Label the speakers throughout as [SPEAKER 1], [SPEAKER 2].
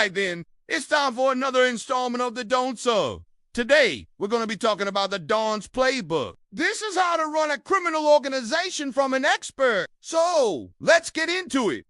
[SPEAKER 1] right then, it's time for another installment of the Don't So. Today, we're going to be talking about the Don's Playbook. This is how to run a criminal organization from an expert. So, let's get into it.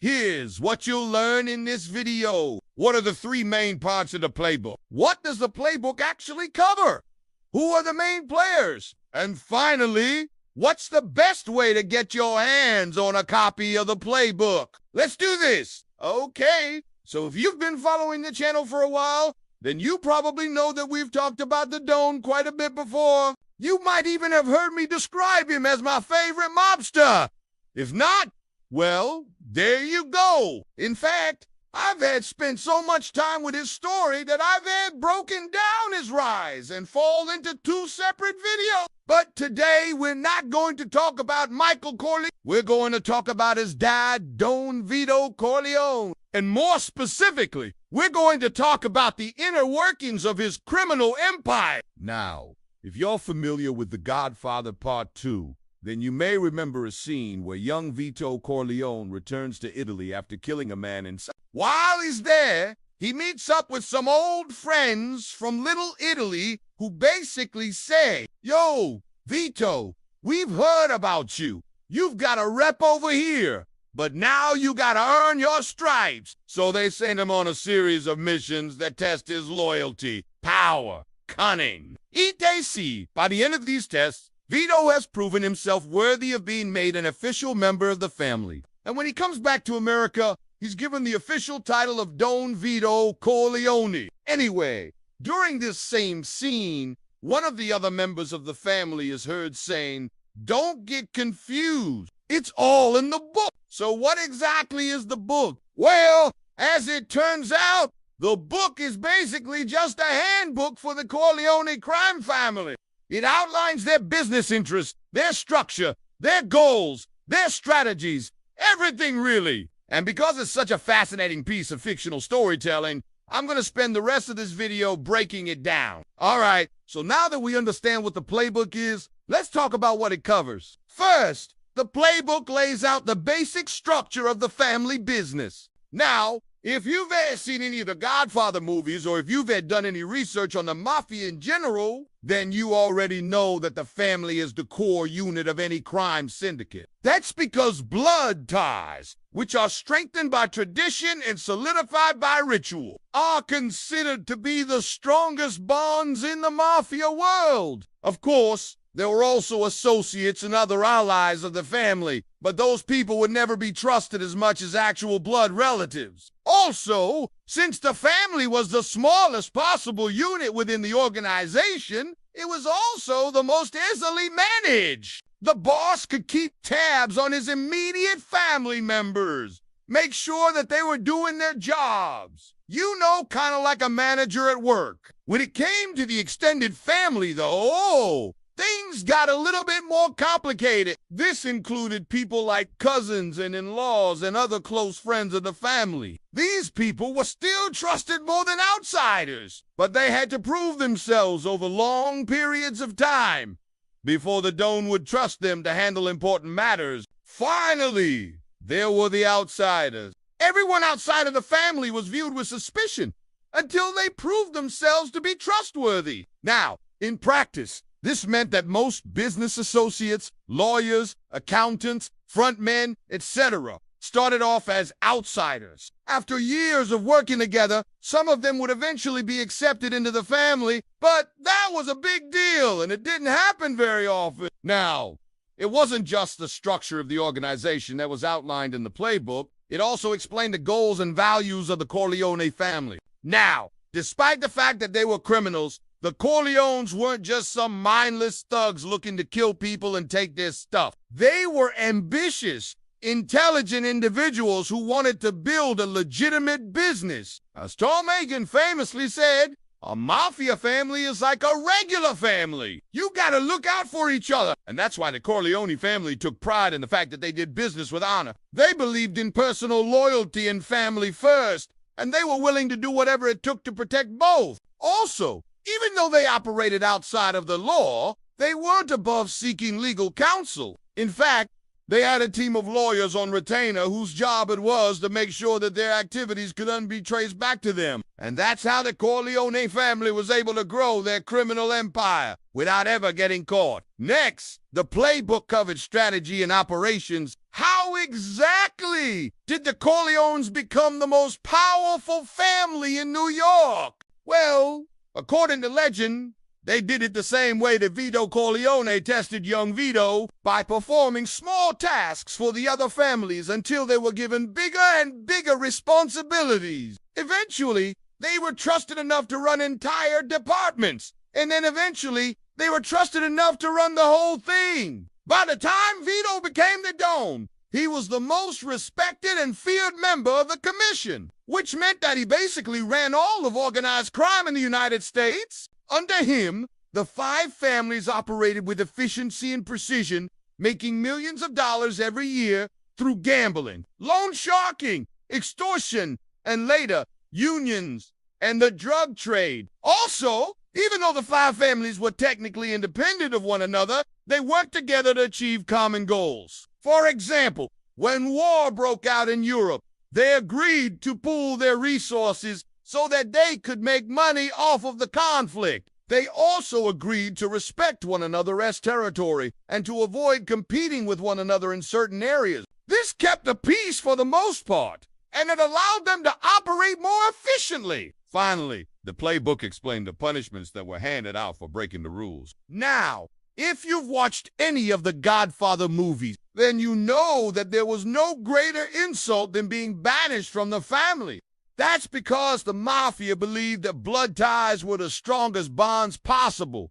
[SPEAKER 1] Here's what you'll learn in this video. What are the three main parts of the playbook? What does the playbook actually cover? Who are the main players? And finally, what's the best way to get your hands on a copy of the playbook? Let's do this. Okay, so if you've been following the channel for a while, then you probably know that we've talked about the Don quite a bit before. You might even have heard me describe him as my favorite mobster. If not, well, there you go. In fact, I've had spent so much time with his story that I've had broken down his rise and fall into two separate videos. But today, we're not going to talk about Michael Corleone. We're going to talk about his dad, Don Vito Corleone. And more specifically, we're going to talk about the inner workings of his criminal empire. Now, if you're familiar with The Godfather Part 2, then you may remember a scene where young Vito Corleone returns to Italy after killing a man inside. While he's there, he meets up with some old friends from Little Italy who basically say, "Yo, Vito, we've heard about you. You've got a rep over here, but now you gotta earn your stripes." So they send him on a series of missions that test his loyalty, power, cunning. Etc. By the end of these tests, Vito has proven himself worthy of being made an official member of the family. And when he comes back to America, he's given the official title of Don Vito Corleone. Anyway, during this same scene, one of the other members of the family is heard saying, "Don't get confused. It's all in the book." So what exactly is the book? Well, as it turns out, the book is basically just a handbook for the Corleone crime family. It outlines their business interests, their structure, their goals, their strategies, everything really. And because it's such a fascinating piece of fictional storytelling, I'm going to spend the rest of this video breaking it down. All right, so now that we understand what the playbook is, let's talk about what it covers. First, the playbook lays out the basic structure of the family business. Now, if you've seen any of the Godfather movies, or if you've done any research on the Mafia in general, then you already know that the family is the core unit of any crime syndicate. That's because blood ties, which are strengthened by tradition and solidified by ritual, are considered to be the strongest bonds in the Mafia world. Of course, there were also associates and other allies of the family, but those people would never be trusted as much as actual blood relatives. Also, since the family was the smallest possible unit within the organization, it was also the most easily managed. The boss could keep tabs on his immediate family members, make sure that they were doing their jobs. You know, kind of like a manager at work. When it came to the extended family, though, things got a little bit more complicated. This included people like cousins and in-laws and other close friends of the family. These people were still trusted more than outsiders, but they had to prove themselves over long periods of time before the Don would trust them to handle important matters. Finally, there were the outsiders. Everyone outside of the family was viewed with suspicion until they proved themselves to be trustworthy. Now, in practice, this meant that most business associates, lawyers, accountants, frontmen, etc. started off as outsiders. After years of working together, some of them would eventually be accepted into the family, but that was a big deal, and it didn't happen very often. Now, it wasn't just the structure of the organization that was outlined in the playbook. It also explained the goals and values of the Corleone family. Now, despite the fact that they were criminals, the Corleones weren't just some mindless thugs looking to kill people and take their stuff. They were ambitious, intelligent individuals who wanted to build a legitimate business. As Tom Hagen famously said, "A mafia family is like a regular family. You gotta look out for each other." And that's why the Corleone family took pride in the fact that they did business with honor. They believed in personal loyalty and family first, and they were willing to do whatever it took to protect both. Also, even though they operated outside of the law, they weren't above seeking legal counsel. In fact, They had a team of lawyers on retainer whose job it was to make sure that their activities couldn't be traced back to them. And that's how the Corleone family was able to grow their criminal empire without ever getting caught. Next, the Playbook covered strategy and operations. How exactly did the Corleones become the most powerful family in New York? Well, according to legend, they did it the same way that Vito Corleone tested young Vito, by performing small tasks for the other families until they were given bigger and bigger responsibilities. Eventually, they were trusted enough to run entire departments, and then eventually, they were trusted enough to run the whole thing. By the time Vito became the Don, he was the most respected and feared member of the commission, which meant that he basically ran all of organized crime in the United States. Under him, the 5 families operated with efficiency and precision, making millions of dollars every year through gambling, loan sharking, extortion, and later, unions and the drug trade. Also, even though the 5 families were technically independent of one another, they worked together to achieve common goals. For example, when war broke out in Europe, they agreed to pool their resources so that they could make money off of the conflict. They also agreed to respect one another as territory and to avoid competing with one another in certain areas. This kept the peace for the most part, and it allowed them to operate more efficiently. Finally, the Playbook explained the punishments that were handed out for breaking the rules. Now, if you've watched any of the Godfather movies, then you know that there was no greater insult than being banished from the family. That's because the Mafia believed that blood ties were the strongest bonds possible,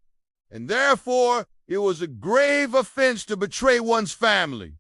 [SPEAKER 1] and therefore it was a grave offense to betray one's family.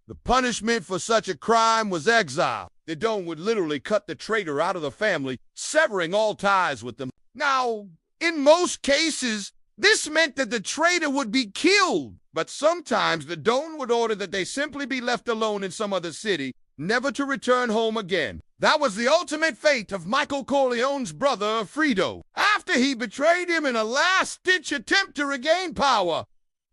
[SPEAKER 1] The punishment for such a crime was exile. The Don would literally cut the traitor out of the family, severing all ties with them. Now, in most cases, this meant that the traitor would be killed, but sometimes the Don would order that they simply be left alone in some other city, never to return home again. That was the ultimate fate of Michael Corleone's brother, Fredo. After he betrayed him in a last-ditch attempt to regain power,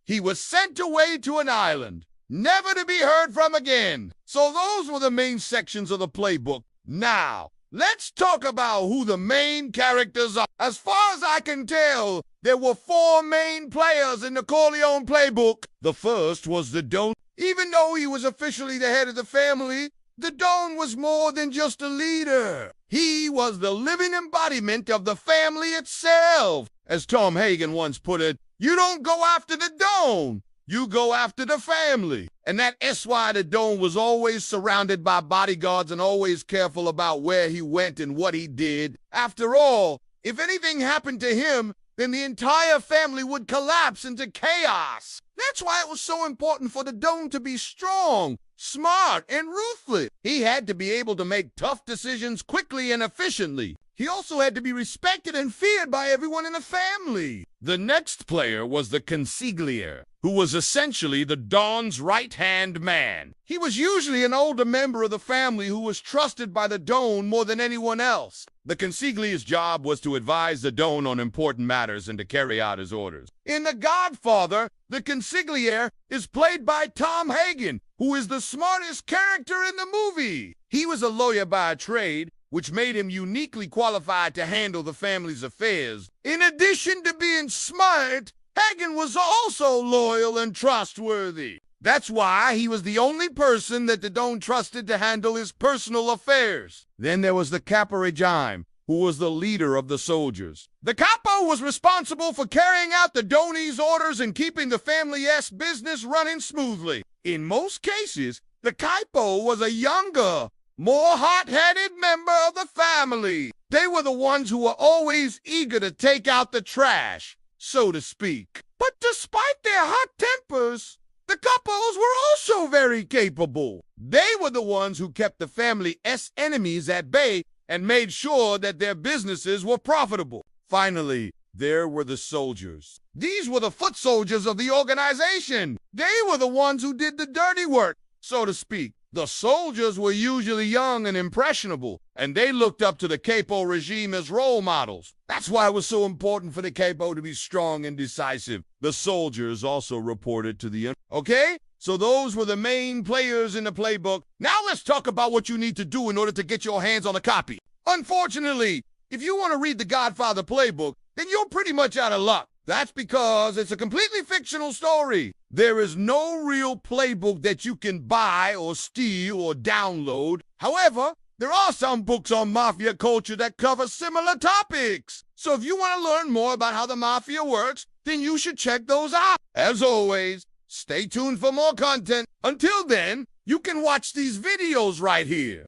[SPEAKER 1] he was sent away to an island, never to be heard from again. So those were the main sections of the Playbook. Now, let's talk about who the main characters are. As far as I can tell, there were 4 main players in the Corleone Playbook. The first was the Don. Even though he was officially the head of the family, the Don was more than just a leader. He was the living embodiment of the family itself. As Tom Hagen once put it, you don't go after the Don, you go after the family. And that's why the Don was always surrounded by bodyguards and always careful about where he went and what he did. After all, if anything happened to him, then the entire family would collapse into chaos. That's why it was so important for the Don to be strong, smart, and ruthless. He had to be able to make tough decisions quickly and efficiently. He also had to be respected and feared by everyone in the family. The next player was the consigliere, who was essentially the Don's right-hand man. He was usually an older member of the family who was trusted by the Don more than anyone else. The consigliere's job was to advise the Don on important matters and to carry out his orders. In The Godfather, the consigliere is played by Tom Hagen, who is the smartest character in the movie. He was a lawyer by trade, which made him uniquely qualified to handle the family's affairs. In addition to being smart, Hagen was also loyal and trustworthy. That's why he was the only person that the Don trusted to handle his personal affairs. Then there was the Capo Regime, who was the leader of the soldiers. The Capo was responsible for carrying out the Don's orders and keeping the family's business running smoothly. In most cases, the Capo was a younger, more hot-headed member of the family. They were the ones who were always eager to take out the trash, so to speak. But despite their hot tempers, the Capos were also very capable. They were the ones who kept the family's enemies at bay and made sure that their businesses were profitable. Finally, there were the soldiers. These were the foot soldiers of the organization. They were the ones who did the dirty work, so to speak. The soldiers were usually young and impressionable, and they looked up to the Capo regime as role models. That's why it was so important for the Capo to be strong and decisive. The soldiers also reported to the... Okay? So those were the main players in the playbook. Now let's talk about what you need to do in order to get your hands on a copy. Unfortunately, if you want to read the Godfather playbook, then you're pretty much out of luck. That's because it's a completely fictional story. There is no real playbook that you can buy or steal or download. However, there are some books on Mafia culture that cover similar topics. So if you want to learn more about how the Mafia works, then you should check those out. As always, stay tuned for more content. Until then, you can watch these videos right here.